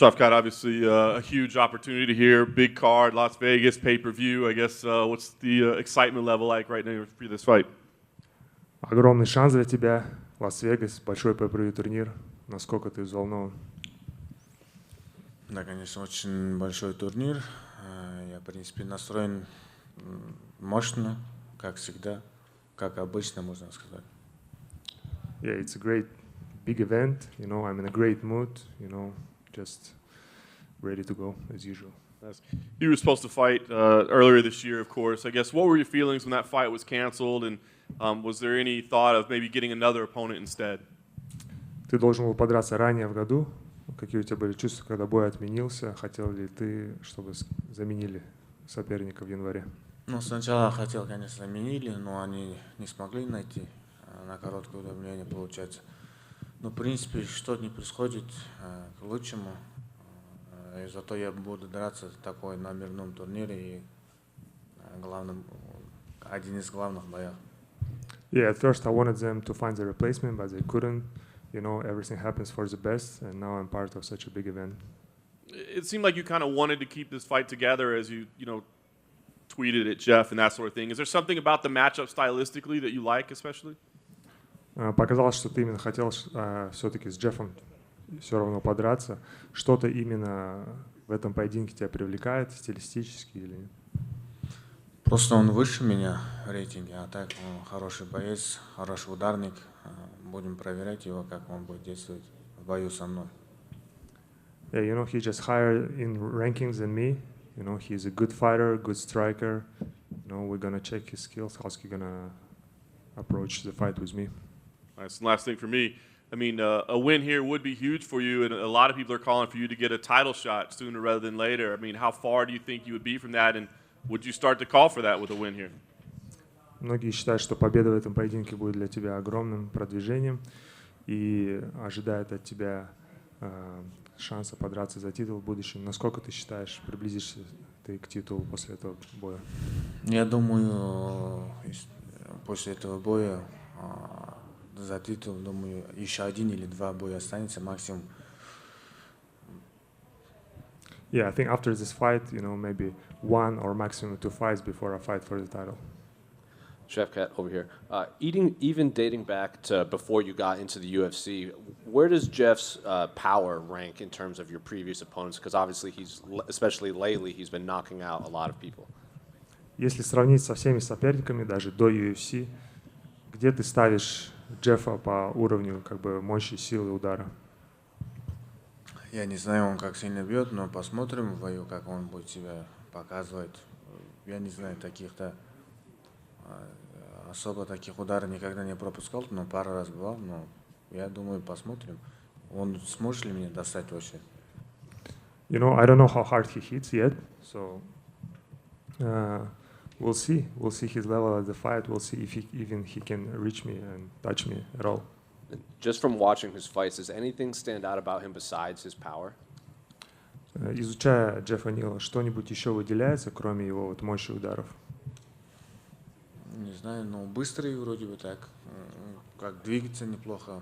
Shavkat, obviously a huge opportunity here, big card, Las Vegas, pay-per-view. I guess what's the excitement level like right now for this fight? Огромный шанс для тебя. Лас-Вегас, большой pay-per-view турнир. Насколько ты взволнован? Да, конечно, очень большой турнир. Я, в принципе, настроен мощно, как всегда, как обычно, можно сказать. Yeah, it's a great big event. I'm in a great mood. Just ready to go as usual. You were supposed to fight earlier this year, of course. I guess what were your feelings when that fight was canceled, and was there any thought of maybe getting another opponent instead? Ты должен был подраться ранее в году. Какие у тебя были чувства, когда бой отменился? Хотел ли ты, чтобы заменили соперника в январе? Ну, сначала хотел, конечно, заменили, но они не смогли найти на короткое время, получается. Но, в принципе, что-то не происходит к лучшему. И зато я буду драться в такой номерном турнире и один из главных боев. Yeah, at first I wanted them to find a replacement, but they couldn't. Everything happens for the best, and now I'm part of such a big event. It seemed like you kind of wanted to keep this fight together as you tweeted at Geoff and that sort of thing. Is there something about the matchup stylistically that you like especially? Показалось, что ты именно хотел все-таки с Джеффом все равно подраться. Что-то именно в этом поединке тебя привлекает, стилистически или нет? Просто он выше меня в рейтинге, а так он хороший боец, хороший ударник. Будем проверять его, как он будет действовать в бою со мной. Yeah, he's just higher in rankings than me. He's a good fighter, good striker. We're gonna check his skills. How's he gonna approach the fight with me? That's the last thing for me. I mean, a win here would be huge for you, and a lot of people are calling for you to get a title shot sooner rather than later. I mean, how far do you think you would be from that, and would you start to call for that with a win here? Многие считают, что победа в этом поединке будет для тебя огромным продвижением и ожидают от тебя шанса подраться за титул в будущем. Насколько ты считаешь, приблизишься ты к титулу после этого боя? Я думаю, после этого боя за титул, думаю, еще один или два боя останется максимум. Yeah, I think after this fight, maybe one or maximum 2 fights before I fight for the title. Shavkat, over here. Even dating back to before you got into the UFC, where does Geoff's power rank in terms of your previous opponents? Because obviously especially lately, he's been knocking out a lot of people. Если сравнить со всеми соперниками, даже до UFC, где ты ставишь Джеффа по уровню мощи, силы удара? Я не знаю, он как сильно бьет, но посмотрим в бою, как он будет себя показывать. Я не знаю, особо таких ударов никогда не пропускал, но пару раз бывал, но я думаю, посмотрим. Он сможет ли меня достать вообще? I don't know how hard he hits yet, so we'll see. We'll see his level at the fight. We'll see if he can reach me and touch me at all. Just from watching his fights, does anything stand out about him besides his power? Изучая Джеффа Нила, что-нибудь еще выделяется, кроме его мощи ударов? Не знаю, но быстрый вроде бы так, как двигается неплохо,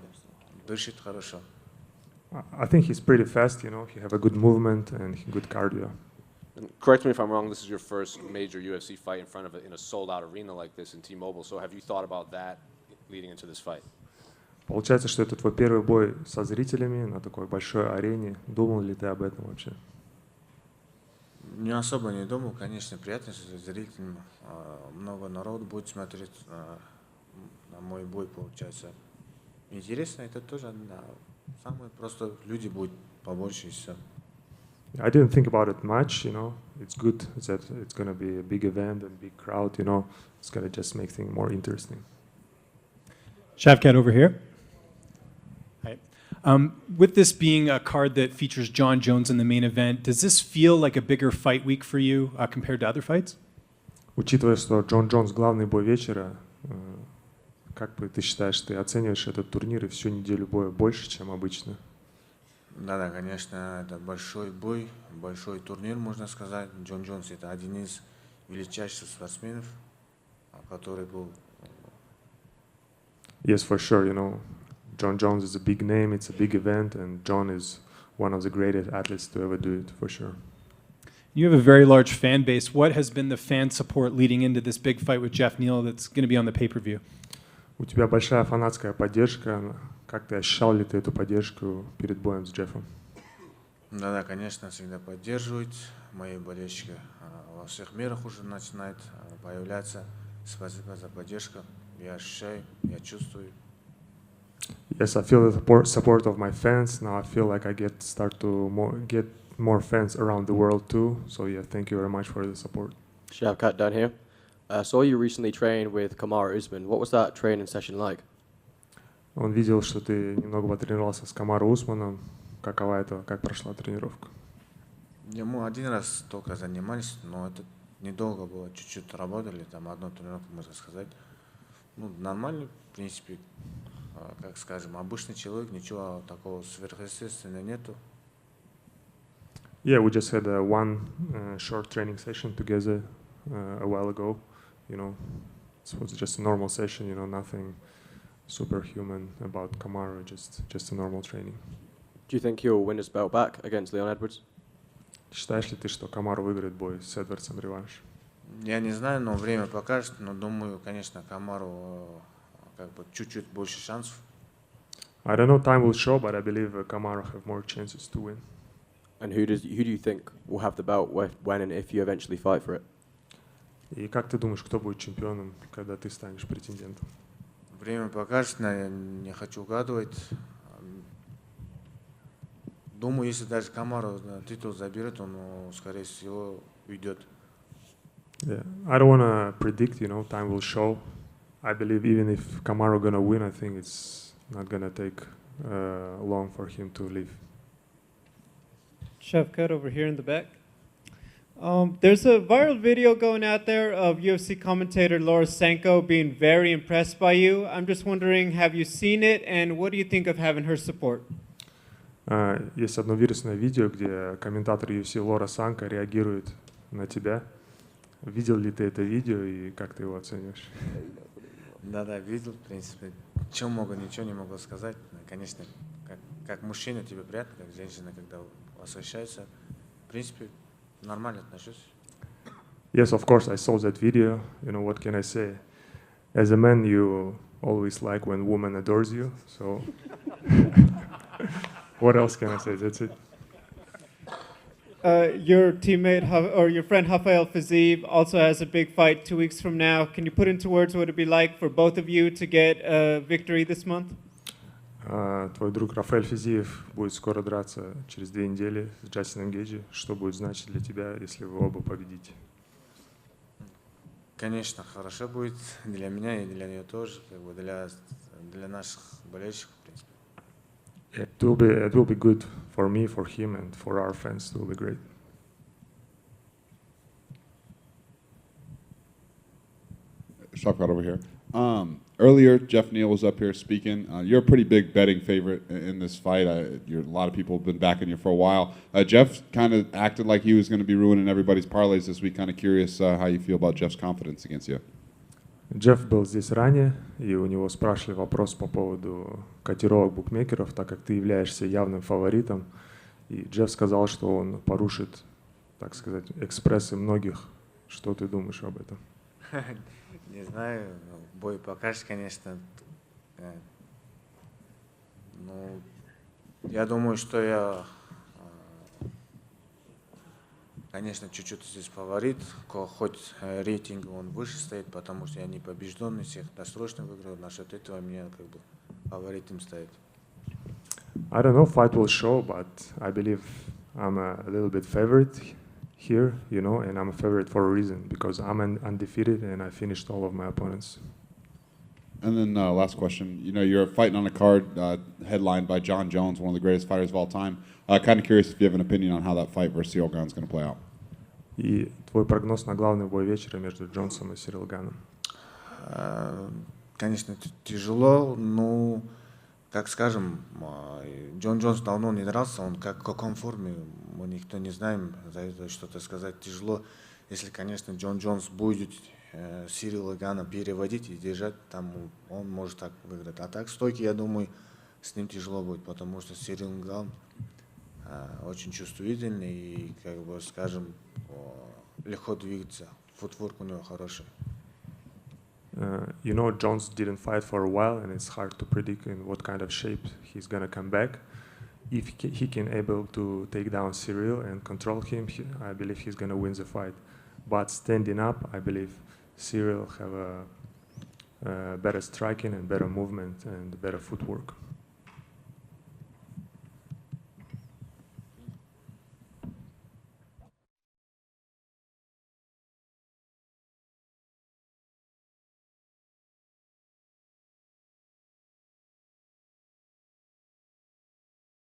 дышит хорошо. I think he's pretty fast, he have a good movement and good cardio. And correct me if I'm wrong, this is your first major UFC fight in a sold-out arena like this in T-Mobile, so have you thought about that leading into this fight? Получается, что это твой первый бой со зрителями на такой большой арене. Думал ли ты об этом вообще? Не особо не думал, конечно, приятно, что зрителям много народу будет смотреть на мой бой, получается. Интересно, это тоже, да, самое просто люди будут побольше и все. I didn't think about it much, It's good that it's going to be a big event and big crowd, It's going to just make things more interesting. Shavkat over here. With this being a card that features Jon Jones in the main event, does this feel like a bigger fight week for you compared to other fights? Учитывая, что Джон Джонс главный бой вечера, как бы ты считаешь, ты оцениваешь этот турнир и всю неделю боя больше, чем обычно? Да, конечно, это большой бой, большой турнир, можно сказать. Джон Джонс это один из величайших спортсменов, который был. Yes, for sure, John Jones is a big name, it's a big event, and John is one of the greatest athletes to ever do it, for sure. You have a very large fan base. What has been the fan support leading into this big fight with Geoff Neal that's going to be on the pay-per-view? У тебя большая фанатская поддержка. Как ты ощущал ли ты эту поддержку перед боем с Джеффом? Да, конечно, всегда поддерживают. Мои болельщики во всех мирах уже начинают появляться. Спасибо за поддержку. Я ощущаю, я чувствую. Yes, I feel the support of my fans. Now I feel like I start to get more fans around the world too. So yeah, thank you very much for the support. Shavkat down here. Saw you recently trained with Kamaru Usman. What was that training session like? Он видел, что ты немного потренировался с Камару Усманом. Как прошла тренировка? Мы один раз только занимались, но это недолго было, чуть-чуть работали, там одну тренировку, можно сказать. Ну, нормально, в принципе, как скажем, обычный человек, ничего такого сверхъестественного нету. Yeah, we just had one short training session together a while ago. You know, it was just a normal session. You know, nothing superhuman about Kamaru. Just a normal training. Do you think he'll win his belt back against Leon Edwards? Считаешь ли ты, что Камару выиграет бой с Эдвардсом реванш? Я не знаю, но время покажет, но думаю, конечно, Камару как бы чуть-чуть больше шансов. I don't know, time will show, but I believe Kamaru have more chances to win. And who do you think will have the belt when and if you eventually fight for it? И как ты думаешь, кто будет чемпионом, когда ты станешь претендентом? Время покажет, не хочу угадывать. Думаю, если даже Камару титул заберет, он, скорее всего, уйдет. Yeah, I don't want to predict, you know, time will show. I believe even if Kamaru gonna win, I think it's not gonna take long for him to leave. Shavkat over here in the back. There's a viral video going out there of UFC commentator Laura Sanko being very impressed by you. I'm just wondering, have you seen it, and what do you think of having her support? Есть одно вирусное видео, где комментатор UFC Лора Санко реагирует на тебя. Видел ли ты это видео и как ты его оцениваешь? Да, видел, в принципе. Ничего не могу сказать. Конечно, как мужчина тебе приятно, как женщина, когда восхищается. В принципе, нормально отношусь. Yes, of course, I saw that video. You know, what can I say? As a man, you always like when woman adores you. So, what else can I say? That's it. Your teammate or your friend Rafael Fiziev also has a big fight 2 weeks from now. Can you put into words what it'd be like for both of you to get a victory this month? Твой друг Рафаэль Физиев будет скоро драться через 2 недели с Джастином Гейджи. Что будет значить для тебя, если вы оба победите? Конечно, хорошо будет для меня и для нее тоже, как бы для наших болельщиков, в принципе. It will be good for me, for him, and for our fans. It will be great. Shavkat over here. Earlier, Geoff Neal was up here speaking. You're a pretty big betting favorite in this fight. A lot of people have been backing you for a while. Geoff kind of acted like he was going to be ruining everybody's parlays this week. Kind of curious how you feel about Geoff's confidence against you. Джефф был здесь ранее, и у него спрашивали вопрос по поводу котировок букмекеров, так как ты являешься явным фаворитом. И Джефф сказал, что он порушит, так сказать, экспрессы многих. Что ты думаешь об этом? Не знаю, бой покажет, конечно. Ну, я думаю, что я, конечно, чуть-чуть здесь фаворит, хоть рейтинг он выше стоит, потому что я не побежденный, всех досрочно выиграл, насчет этого меня как бы фаворитом стоит. I don't know, fight will show, but I believe I'm a little bit favorite here, you know, and I'm a favorite for a reason, because I'm undefeated and I finished all of my opponents. And then last question. You know, you're fighting on a card headlined by John Jones, one of the greatest fighters of all time. Kind of curious if you have an opinion on how that fight versus Cyril Gane is going to play out. И твой прогноз на главный бой вечера между Джонсом и Сирил Ганом? Конечно, тяжело, но, как скажем, Джон Джонс давно не дрался, он в каком форме, мы никто не знаем, за это что-то сказать тяжело. Если, конечно, Джон Джонс будет Сирила Гана переводить и держать, там он может так выиграть. А так стойки, я думаю, с ним тяжело будет, потому что Сирил Ган очень чувствительный и, как бы, скажем, легко двигаться. Футворк у него хороший. You know, Jones didn't fight for a while, and it's hard to predict in what kind of shape he's gonna come back. If he can able to take down Cyril and control him, I believe he's gonna win the fight. But standing up, I believe Cyril have a better striking and better movement and better footwork.